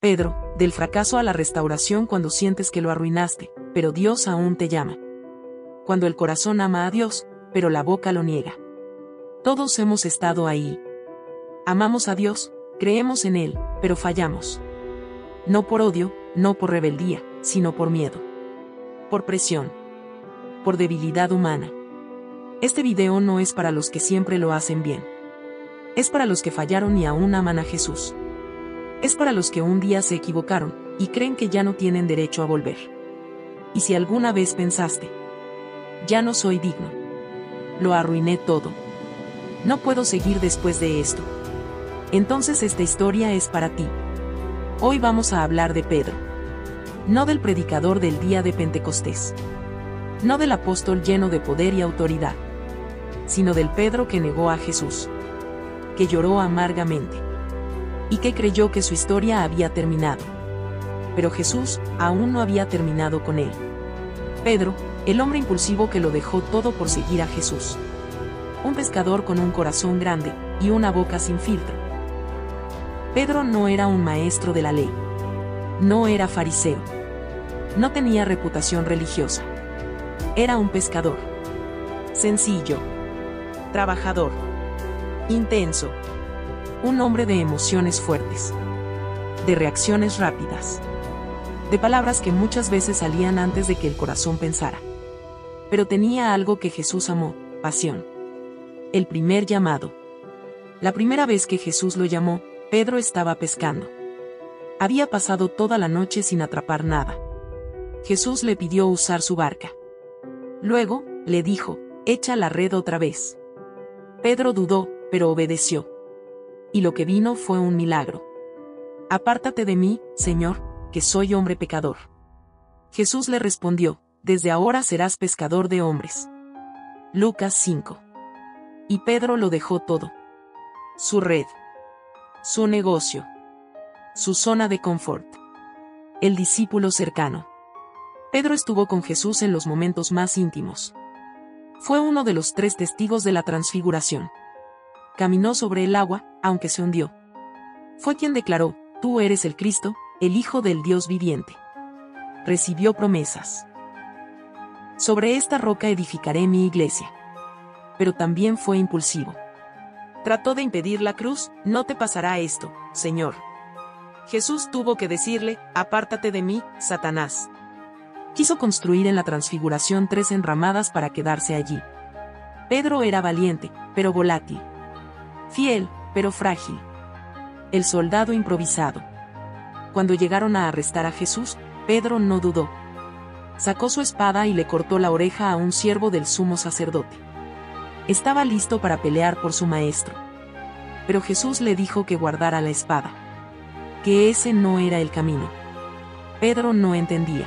Pedro, del fracaso a la restauración cuando sientes que lo arruinaste, pero Dios aún te llama. Cuando el corazón ama a Dios, pero la boca lo niega. Todos hemos estado ahí. Amamos a Dios, creemos en Él, pero fallamos. No por odio, no por rebeldía, sino por miedo. Por presión. Por debilidad humana. Este video no es para los que siempre lo hacen bien. Es para los que fallaron y aún aman a Jesús. Es para los que un día se equivocaron, y creen que ya no tienen derecho a volver. Y si alguna vez pensaste, ya no soy digno. Lo arruiné todo. No puedo seguir después de esto. Entonces esta historia es para ti. Hoy vamos a hablar de Pedro. No del predicador del día de Pentecostés. No del apóstol lleno de poder y autoridad. Sino del Pedro que negó a Jesús. Que lloró amargamente. Y que creyó que su historia había terminado. Pero Jesús aún no había terminado con él. Pedro, el hombre impulsivo que lo dejó todo por seguir a Jesús. Un pescador con un corazón grande y una boca sin filtro. Pedro no era un maestro de la ley. No era fariseo. No tenía reputación religiosa. Era un pescador. Sencillo. Trabajador. Intenso. Un hombre de emociones fuertes. De reacciones rápidas. De palabras que muchas veces salían antes de que el corazón pensara. Pero tenía algo que Jesús amó, pasión. El primer llamado. La primera vez que Jesús lo llamó, Pedro estaba pescando. Había pasado toda la noche sin atrapar nada. Jesús le pidió usar su barca. Luego, le dijo, echa la red otra vez. Pedro dudó, pero obedeció. Y lo que vino fue un milagro. Apártate de mí, Señor, que soy hombre pecador. Jesús le respondió, desde ahora serás pescador de hombres. Lucas 5. Y Pedro lo dejó todo. Su red. Su negocio. Su zona de confort. El discípulo cercano. Pedro estuvo con Jesús en los momentos más íntimos. Fue uno de los 3 testigos de la transfiguración. Caminó sobre el agua, aunque se hundió. Fue quien declaró, tú eres el Cristo, el Hijo del Dios viviente. Recibió promesas. Sobre esta roca edificaré mi iglesia. Pero también fue impulsivo. Trató de impedir la cruz, no te pasará esto, Señor. Jesús tuvo que decirle, apártate de mí, Satanás. Quiso construir en la transfiguración 3 enramadas para quedarse allí. Pedro era valiente, pero volátil. Fiel, pero frágil. El soldado improvisado. Cuando llegaron a arrestar a Jesús, Pedro no dudó. Sacó su espada y le cortó la oreja a un siervo del sumo sacerdote. Estaba listo para pelear por su maestro. Pero Jesús le dijo que guardara la espada. Que ese no era el camino. Pedro no entendía.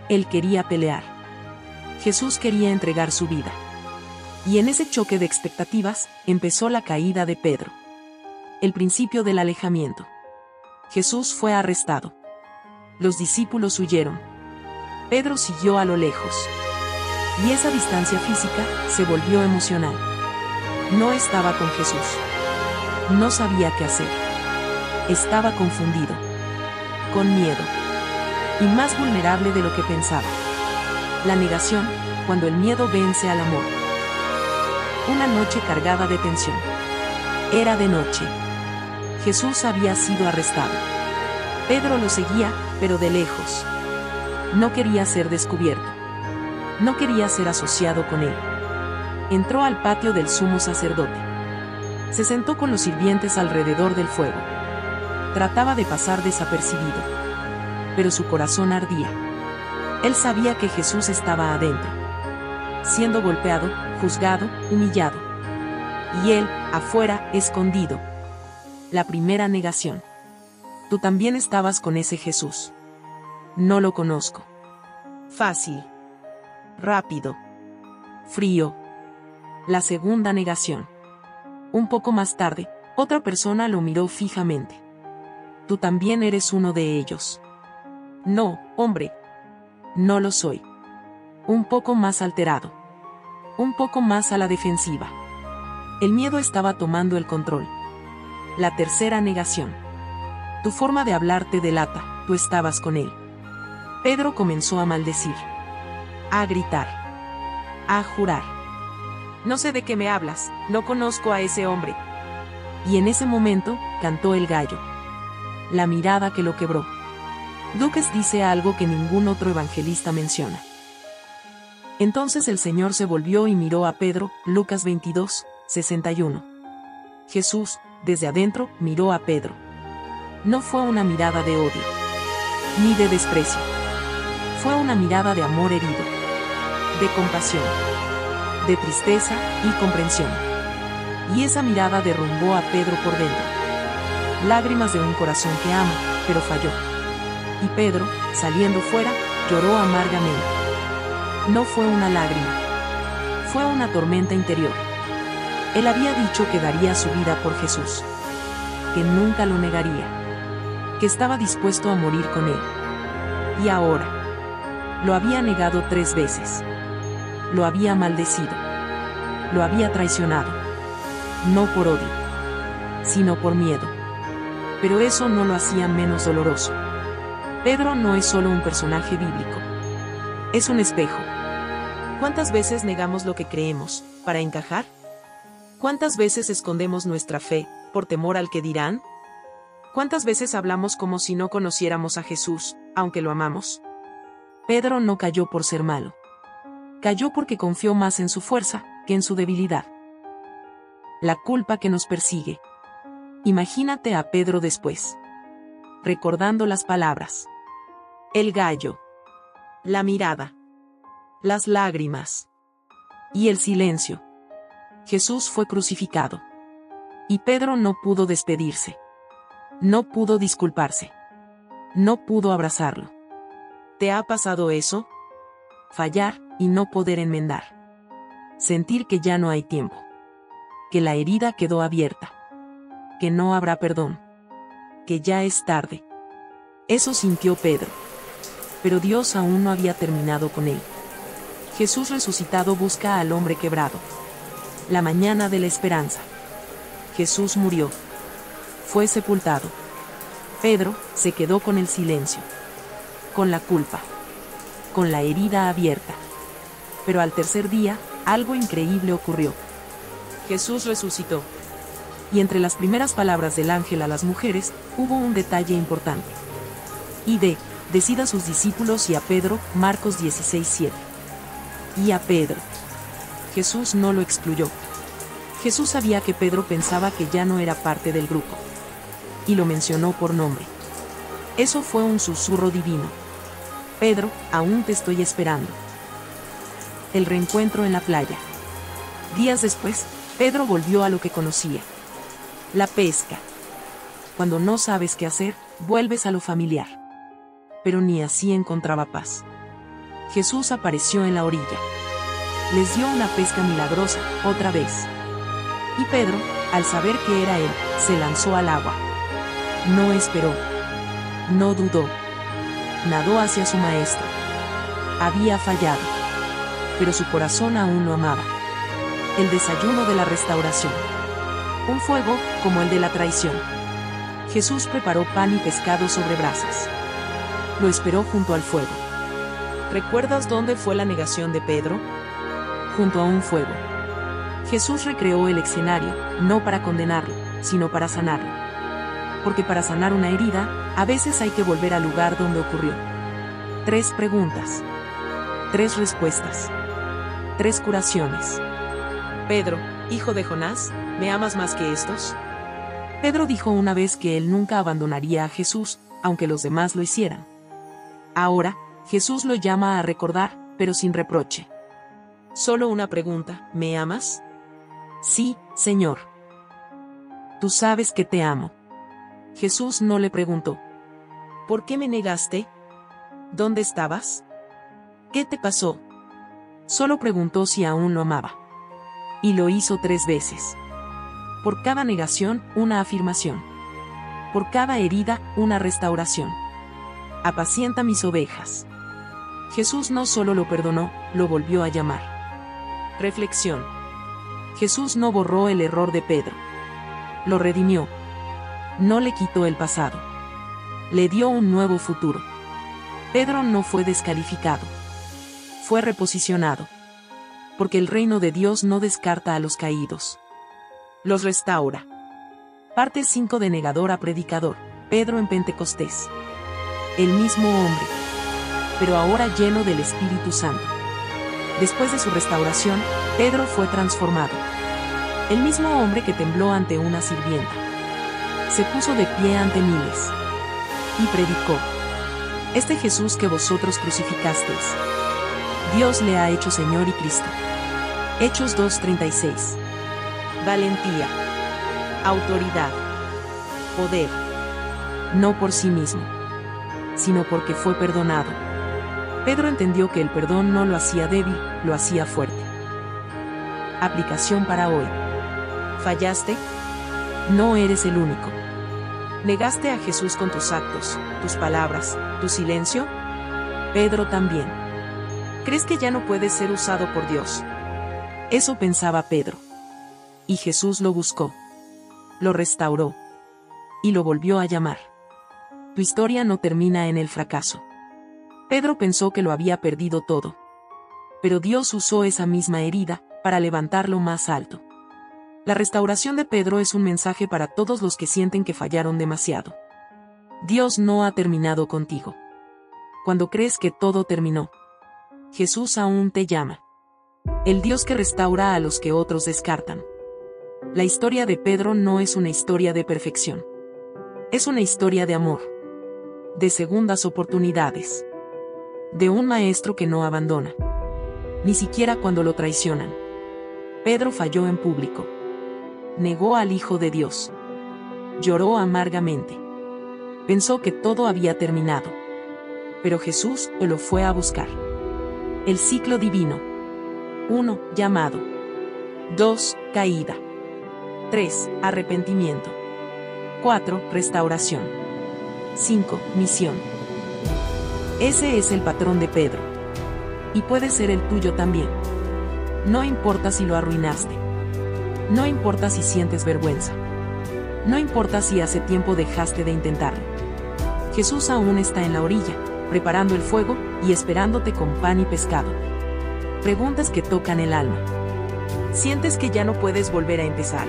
Él quería pelear. Jesús quería entregar su vida. Y en ese choque de expectativas, empezó la caída de Pedro. El principio del alejamiento. Jesús fue arrestado. Los discípulos huyeron. Pedro siguió a lo lejos. Y esa distancia física se volvió emocional. No estaba con Jesús. No sabía qué hacer. Estaba confundido. Con miedo. Y más vulnerable de lo que pensaba. La negación, cuando el miedo vence al amor. Una noche cargada de tensión. Era de noche. Jesús había sido arrestado. Pedro lo seguía, pero de lejos. No quería ser descubierto. No quería ser asociado con él. Entró al patio del sumo sacerdote. Se sentó con los sirvientes alrededor del fuego. Trataba de pasar desapercibido. Pero su corazón ardía. Él sabía que Jesús estaba adentro. Siendo golpeado, juzgado, humillado. Y él, afuera, escondido. La primera negación. Tú también estabas con ese Jesús. No lo conozco. Fácil. Rápido. Frío. La segunda negación. Un poco más tarde, otra persona lo miró fijamente. Tú también eres uno de ellos. No, hombre. No lo soy. Un poco más alterado. Un poco más a la defensiva. El miedo estaba tomando el control. La tercera negación. Tu forma de hablar te delata, tú estabas con él. Pedro comenzó a maldecir, a gritar, a jurar. No sé de qué me hablas, no conozco a ese hombre. Y en ese momento, cantó el gallo. La mirada que lo quebró. Lucas dice algo que ningún otro evangelista menciona. Entonces el Señor se volvió y miró a Pedro, Lucas 22, 61. Jesús, desde adentro, miró a Pedro. No fue una mirada de odio, ni de desprecio. Fue una mirada de amor herido, de compasión, de tristeza y comprensión. Y esa mirada derrumbó a Pedro por dentro. Lágrimas de un corazón que ama, pero falló. Y Pedro, saliendo fuera, lloró amargamente. No fue una lágrima. Fue una tormenta interior. Él había dicho que daría su vida por Jesús. Que nunca lo negaría. Que estaba dispuesto a morir con él. Y ahora, lo había negado 3 veces. Lo había maldecido. Lo había traicionado. No por odio, sino por miedo. Pero eso no lo hacía menos doloroso. Pedro no es solo un personaje bíblico. Es un espejo. ¿Cuántas veces negamos lo que creemos, para encajar? ¿Cuántas veces escondemos nuestra fe, por temor al que dirán? ¿Cuántas veces hablamos como si no conociéramos a Jesús, aunque lo amamos? Pedro no cayó por ser malo. Cayó porque confió más en su fuerza, que en su debilidad. La culpa que nos persigue. Imagínate a Pedro después. Recordando las palabras. El gallo. La mirada. Las lágrimas. Y el silencio. Jesús fue crucificado. Y Pedro no pudo despedirse. No pudo disculparse. No pudo abrazarlo. ¿Te ha pasado eso? Fallar y no poder enmendar. Sentir que ya no hay tiempo. Que la herida quedó abierta. Que no habrá perdón. Que ya es tarde. Eso sintió Pedro. Pero Dios aún no había terminado con él. Jesús resucitado busca al hombre quebrado. La mañana de la esperanza. Jesús murió. Fue sepultado. Pedro se quedó con el silencio. Con la culpa. Con la herida abierta. Pero al tercer día, algo increíble ocurrió. Jesús resucitó. Y entre las primeras palabras del ángel a las mujeres, hubo un detalle importante. Decid a sus discípulos y a Pedro, Marcos 16:7. Y a Pedro. Jesús no lo excluyó. Jesús sabía que Pedro pensaba que ya no era parte del grupo. Y lo mencionó por nombre. Eso fue un susurro divino. Pedro, aún te estoy esperando. El reencuentro en la playa. Días después, Pedro volvió a lo que conocía. La pesca. Cuando no sabes qué hacer, vuelves a lo familiar. Pero ni así encontraba paz. Jesús apareció en la orilla. Les dio una pesca milagrosa, otra vez. Y Pedro, al saber que era él, se lanzó al agua. No esperó. No dudó. Nadó hacia su maestro. Había fallado. Pero su corazón aún lo amaba. El desayuno de la restauración. Un fuego, como el de la traición. Jesús preparó pan y pescado sobre brasas. Lo esperó junto al fuego. ¿Recuerdas dónde fue la negación de Pedro? Junto a un fuego. Jesús recreó el escenario, no para condenarlo, sino para sanarlo. Porque para sanar una herida, a veces hay que volver al lugar donde ocurrió. 3 preguntas. 3 respuestas. 3 curaciones. Pedro, hijo de Jonás, ¿me amas más que estos? Pedro dijo una vez que él nunca abandonaría a Jesús, aunque los demás lo hicieran. Ahora, Jesús lo llama a recordar, pero sin reproche. Solo una pregunta, ¿me amas? Sí, Señor. Tú sabes que te amo. Jesús no le preguntó. ¿Por qué me negaste? ¿Dónde estabas? ¿Qué te pasó? Solo preguntó si aún lo amaba. Y lo hizo 3 veces. Por cada negación, una afirmación. Por cada herida, una restauración. Apacienta mis ovejas. Jesús no solo lo perdonó, lo volvió a llamar. Reflexión. Jesús no borró el error de Pedro. Lo redimió. No le quitó el pasado. Le dio un nuevo futuro. Pedro no fue descalificado. Fue reposicionado. Porque el reino de Dios no descarta a los caídos. Los restaura. Parte 5 de negador a predicador. Pedro en Pentecostés. El mismo hombre. Pero ahora lleno del Espíritu Santo. Después de su restauración, Pedro fue transformado. El mismo hombre que tembló ante una sirvienta. Se puso de pie ante miles. Y predicó. Este Jesús que vosotros crucificasteis, Dios le ha hecho Señor y Cristo. Hechos 2:36. Valentía. Autoridad. Poder. No por sí mismo, sino porque fue perdonado. Pedro entendió que el perdón no lo hacía débil, lo hacía fuerte. Aplicación para hoy. ¿Fallaste? No eres el único. ¿Negaste a Jesús con tus actos, tus palabras, tu silencio? Pedro también. ¿Crees que ya no puedes ser usado por Dios? Eso pensaba Pedro. Y Jesús lo buscó. Lo restauró. Y lo volvió a llamar. Tu historia no termina en el fracaso. Pedro pensó que lo había perdido todo. Pero Dios usó esa misma herida para levantarlo más alto. La restauración de Pedro es un mensaje para todos los que sienten que fallaron demasiado. Dios no ha terminado contigo. Cuando crees que todo terminó, Jesús aún te llama. El Dios que restaura a los que otros descartan. La historia de Pedro no es una historia de perfección. Es una historia de amor. De segundas oportunidades. De un maestro que no abandona. Ni siquiera cuando lo traicionan. Pedro falló en público. Negó al Hijo de Dios. Lloró amargamente. Pensó que todo había terminado. Pero Jesús lo fue a buscar. El ciclo divino. 1. Llamado. 2. Caída. 3. Arrepentimiento. 4. Restauración. 5. Misión. Ese es el patrón de Pedro. Y puede ser el tuyo también. No importa si lo arruinaste. No importa si sientes vergüenza. No importa si hace tiempo dejaste de intentarlo. Jesús aún está en la orilla, preparando el fuego y esperándote con pan y pescado. Preguntas que tocan el alma. ¿Sientes que ya no puedes volver a empezar?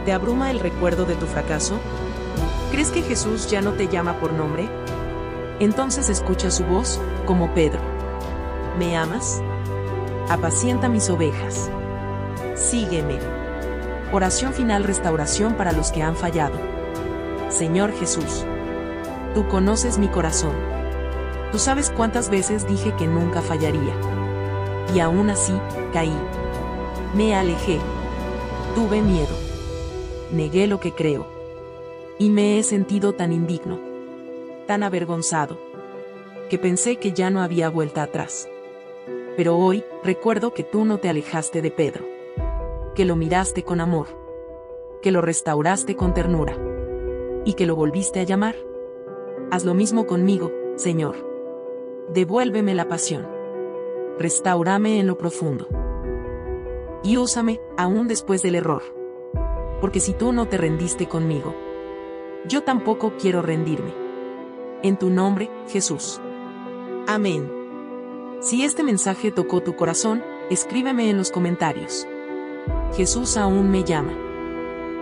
¿Te abruma el recuerdo de tu fracaso? ¿Crees que Jesús ya no te llama por nombre? Entonces escucha su voz, como Pedro. ¿Me amas? Apacienta mis ovejas. Sígueme. Oración final, restauración para los que han fallado. Señor Jesús, tú conoces mi corazón. Tú sabes cuántas veces dije que nunca fallaría. Y aún así, caí. Me alejé. Tuve miedo. Negué lo que creo. Y me he sentido tan indigno, tan avergonzado, que pensé que ya no había vuelta atrás. Pero hoy, recuerdo que tú no te alejaste de Pedro. Que lo miraste con amor. Que lo restauraste con ternura. Y que lo volviste a llamar. Haz lo mismo conmigo, Señor. Devuélveme la pasión. Restáurame en lo profundo. Y úsame, aún después del error. Porque si tú no te rendiste conmigo, yo tampoco quiero rendirme. En tu nombre, Jesús. Amén. Si este mensaje tocó tu corazón, escríbeme en los comentarios. Jesús aún me llama.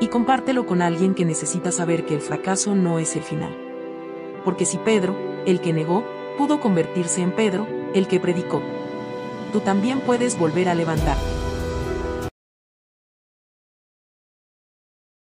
Y compártelo con alguien que necesita saber que el fracaso no es el final. Porque si Pedro, el que negó, pudo convertirse en Pedro, el que predicó, tú también puedes volver a levantarte.